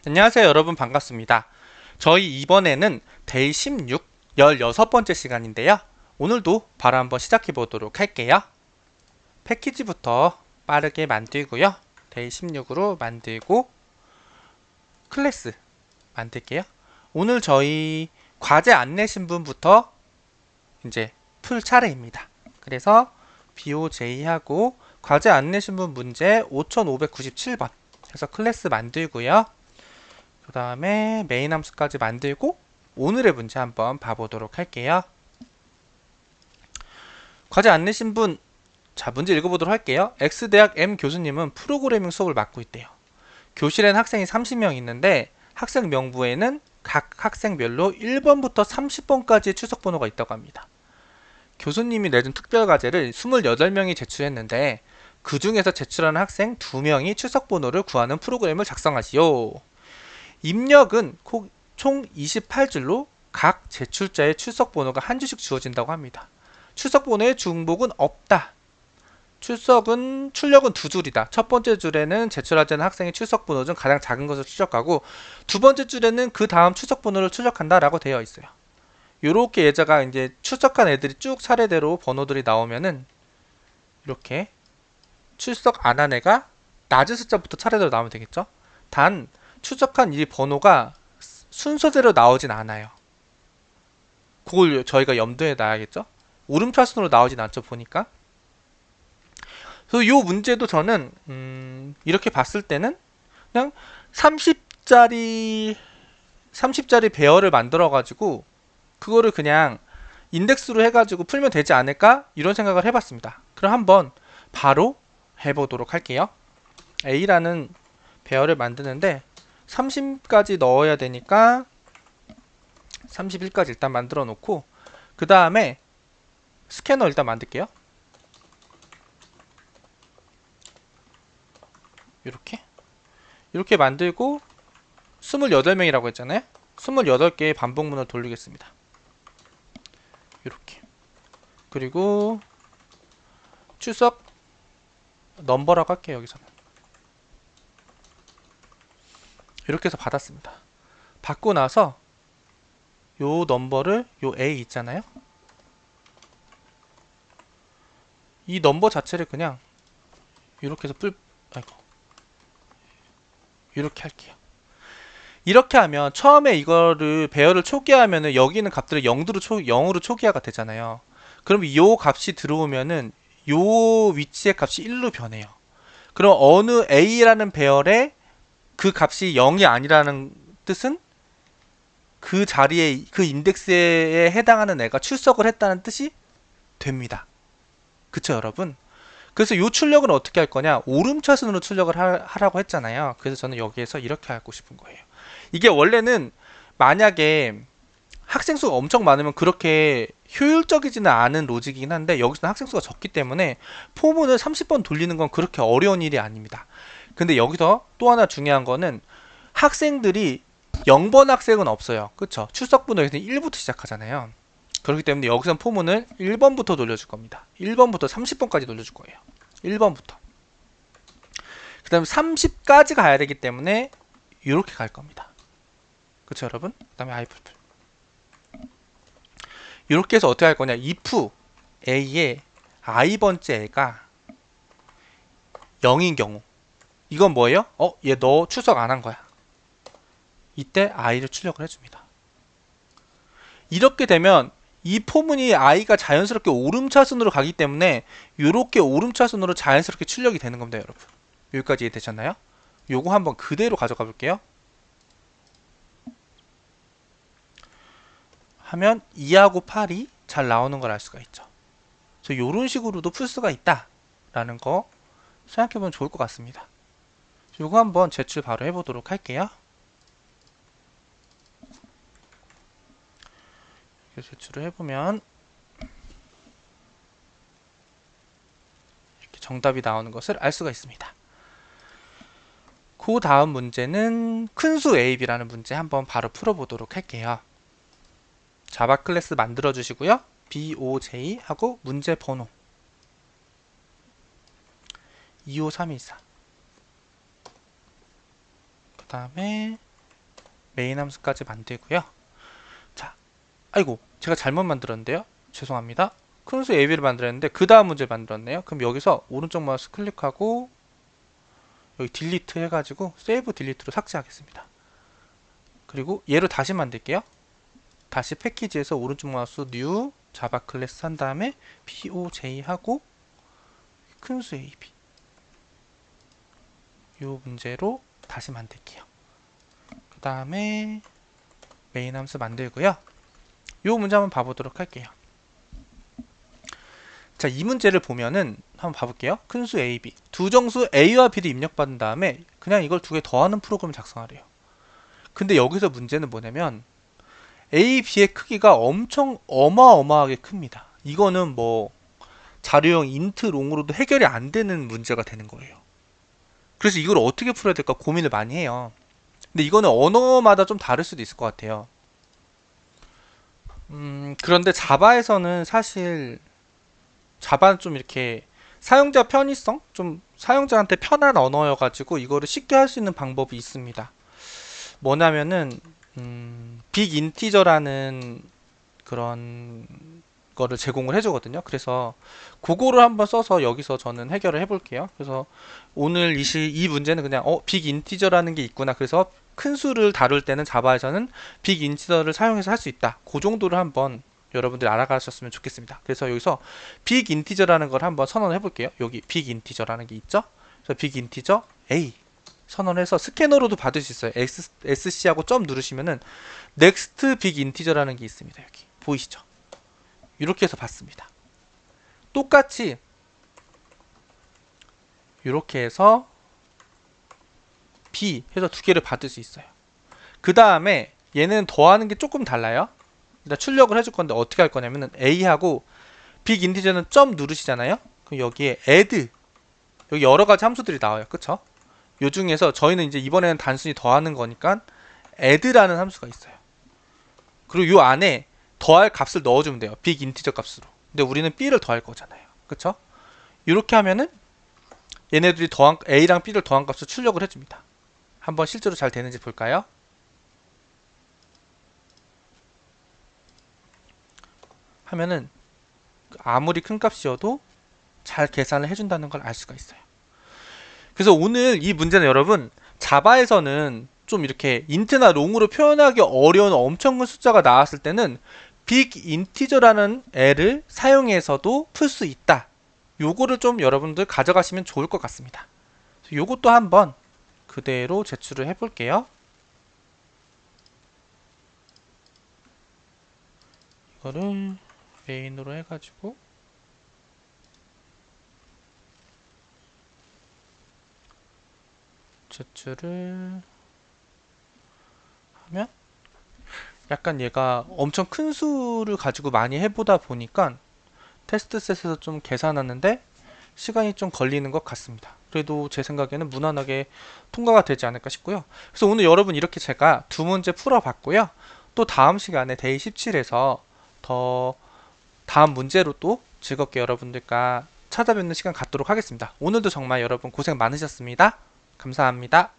안녕하세요 여러분 반갑습니다. 저희 이번에는 데이 16, 16번째 시간인데요. 오늘도 바로 한번 시작해 보도록 할게요. 패키지부터 빠르게 만들고요. 데이 16으로 만들고 클래스 만들게요. 오늘 저희 과제 안 내신 분부터 이제 풀 차례입니다. 그래서 BOJ하고 과제 안 내신 분 문제 5597번 해서 클래스 만들고요. 그 다음에 메인 함수까지 만들고 오늘의 문제 한번 봐보도록 할게요. 과제 안 내신 분, 자 문제 읽어보도록 할게요. X대학 M 교수님은 프로그래밍 수업을 맡고 있대요. 교실엔 학생이 30명 있는데 학생 명부에는 각 학생별로 1번부터 30번까지의 출석 번호가 있다고 합니다. 교수님이 내준 특별 과제를 28명이 제출했는데 그 중에서 제출하는 학생 2명이 출석 번호를 구하는 프로그램을 작성하시오. 입력은 총 28줄로 각 제출자의 출석 번호가 한 줄씩 주어진다고 합니다. 출석 번호의 중복은 없다. 출력은 두 줄이다. 첫 번째 줄에는 제출하지 않은 학생의 출석 번호 중 가장 작은 것을 출력하고 두 번째 줄에는 그 다음 출석 번호를 출력한다라고 되어 있어요. 요렇게 예제가 이제 출석한 애들이 쭉 차례대로 번호들이 나오면은 이렇게 출석 안 한 애가 낮은 숫자부터 차례대로 나오면 되겠죠. 단 출석한 이 번호가 순서대로 나오진 않아요. 그걸 저희가 염두에 놔야겠죠. 오름차순으로 나오진 않죠 보니까. 그래서 이 문제도 저는 이렇게 봤을 때는 그냥 30짜리 배열을 만들어 가지고 그거를 그냥 인덱스로 해가지고 풀면 되지 않을까 이런 생각을 해봤습니다. 그럼 한번 바로 해보도록 할게요. A라는 배열을 만드는데 30까지 넣어야 되니까 31까지 일단 만들어 놓고 그 다음에 스캐너 일단 만들게요. 이렇게 만들고 28명이라고 했잖아요. 28개의 반복문을 돌리겠습니다. 이렇게. 그리고 출석 넘버라고 할게요. 여기서는 이렇게 해서 받았습니다. 받고 나서 요 넘버를 요 A 있잖아요. 이 넘버 자체를 그냥 이렇게 해서 이렇게 할게요. 이렇게 하면 처음에 이거를 배열을 초기화하면은 여기 있는 값들을 0으로 초기화가 되잖아요. 그럼 이 값이 들어오면은 요 위치의 값이 1로 변해요. 그럼 어느 A라는 배열에 그 값이 0이 아니라는 뜻은 그 자리에 그 인덱스에 해당하는 애가 출석을 했다는 뜻이 됩니다. 그쵸 여러분? 그래서 요 출력은 어떻게 할 거냐? 오름차순으로 출력을 하라고 했잖아요. 그래서 저는 여기에서 이렇게 하고 싶은 거예요. 이게 원래는 만약에 학생 수가 엄청 많으면 그렇게 효율적이지는 않은 로직이긴 한데 여기서는 학생 수가 적기 때문에 포문을 30번 돌리는 건 그렇게 어려운 일이 아닙니다. 근데 여기서 또 하나 중요한 거는 학생들이 0번 학생은 없어요. 그쵸? 출석번호 여기서 1부터 시작하잖아요. 그렇기 때문에 여기서는 포문을 1번부터 돌려줄 겁니다. 1번부터 30번까지 돌려줄 거예요. 1번부터. 그 다음에 30까지 가야 되기 때문에 이렇게 갈 겁니다. 그쵸 여러분? 그 다음에 아이풀풀. 이렇게 해서 어떻게 할 거냐? if a의 i번째 애가 0인 경우 이건 뭐예요? 얘 너 출석 안 한 거야. 이때 i를 출력을 해줍니다. 이렇게 되면 이 포문이 i가 자연스럽게 오름차순으로 가기 때문에 이렇게 오름차순으로 자연스럽게 출력이 되는 겁니다 여러분. 여기까지 이해되셨나요? 요거 한번 그대로 가져가 볼게요. 하면 2하고 8이 잘 나오는 걸 알 수가 있죠. 그래서 이런 식으로도 풀 수가 있다 라는 거 생각해보면 좋을 것 같습니다. 요거 한번 제출 바로 해보도록 할게요. 제출을 해보면 이렇게 정답이 나오는 것을 알 수가 있습니다. 그 다음 문제는 큰수 AB라는 문제 한번 바로 풀어보도록 할게요. 자바 클래스 만들어 주시고요. BOJ 하고 문제 번호 25314. 그 다음에 메인 함수까지 만들고요. 자, 아이고 제가 잘못 만들었는데요. 죄송합니다. 큰 수 AB를 만들었는데 그 다음 문제 만들었네요. 그럼 여기서 오른쪽 마우스 클릭하고 여기 딜리트 해가지고 세이브 딜리트로 삭제하겠습니다. 그리고 얘로 다시 만들게요. 다시 패키지에서 오른쪽 마우스 뉴 자바 클래스 한 다음에 POJ 하고 큰 수 AB 이 문제로 다시 만들게요. 그 다음에 메인 함수 만들고요. 이 문제 한번 봐보도록 할게요. 자, 이 문제를 보면은 한번 봐볼게요. 큰 수 A, B 두 정수 A와 B를 입력받은 다음에 그냥 이걸 두 개 더하는 프로그램을 작성하래요. 근데 여기서 문제는 뭐냐면 A, B의 크기가 엄청 어마어마하게 큽니다. 이거는 뭐 자료형 인트 롱으로도 해결이 안 되는 문제가 되는 거예요. 그래서 이걸 어떻게 풀어야 될까 고민을 많이 해요. 근데 이거는 언어마다 좀 다를 수도 있을 것 같아요. 그런데 자바에서는 사실 자바는 좀 이렇게 사용자 편의성? 좀 사용자한테 편한 언어여가지고 이거를 쉽게 할 수 있는 방법이 있습니다. 뭐냐면은 빅 인티저라는 그런 거를 제공을 해주거든요. 그래서 그거를 한번 써서 여기서 저는 해결을 해볼게요. 그래서 오늘 이 문제는 그냥 빅 인티저라는 게 있구나. 그래서 큰 수를 다룰 때는 자바에서는 빅 인티저를 사용해서 할 수 있다. 그 정도를 한번 여러분들 알아가셨으면 좋겠습니다. 그래서 여기서 빅 인티저라는 걸 한번 선언해 볼게요. 여기 빅 인티저라는 게 있죠. 그래서 빅 인티저 A 선언해서 스캐너로도 받을 수 있어요. SC하고 점 누르시면은 넥스트 빅 인티저라는 게 있습니다. 여기 보이시죠? 이렇게 해서 받습니다. 똑같이 이렇게 해서 B 해서 두 개를 받을 수 있어요. 그 다음에 얘는 더하는 게 조금 달라요. 일단 출력을 해줄 건데 어떻게 할 거냐면은 A하고 빅 인티저는 점 누르시잖아요. 그럼 여기에 add 여기 여러 가지 함수들이 나와요. 그쵸? 요 중에서 저희는 이제 이번에는 단순히 더하는 거니까 add라는 함수가 있어요. 그리고 요 안에 더할 값을 넣어주면 돼요. 빅 인티저 값으로. 근데 우리는 b를 더할 거잖아요. 그쵸? 이렇게 하면은 얘네들이 더한 a랑 b를 더한 값을 출력을 해줍니다. 한번 실제로 잘 되는지 볼까요? 하면은 아무리 큰 값이어도 잘 계산을 해준다는 걸 알 수가 있어요. 그래서 오늘 이 문제는 여러분 자바에서는 좀 이렇게 인트나 롱으로 표현하기 어려운 엄청 큰 숫자가 나왔을 때는 빅 인티저라는 애를 사용해서도 풀 수 있다. 요거를 좀 여러분들 가져가시면 좋을 것 같습니다. 요것도 한번 그대로 제출을 해볼게요. 이거를 메인으로 해가지고 제출을 하면 약간 얘가 엄청 큰 수를 가지고 많이 해보다 보니까 테스트셋에서 좀 계산하는데 시간이 좀 걸리는 것 같습니다. 그래도 제 생각에는 무난하게 통과가 되지 않을까 싶고요. 그래서 오늘 여러분 이렇게 제가 두 문제 풀어봤고요. 또 다음 시간에 데이 17에서 더 다음 문제로 또 즐겁게 여러분들과 찾아뵙는 시간 갖도록 하겠습니다. 오늘도 정말 여러분 고생 많으셨습니다. 감사합니다.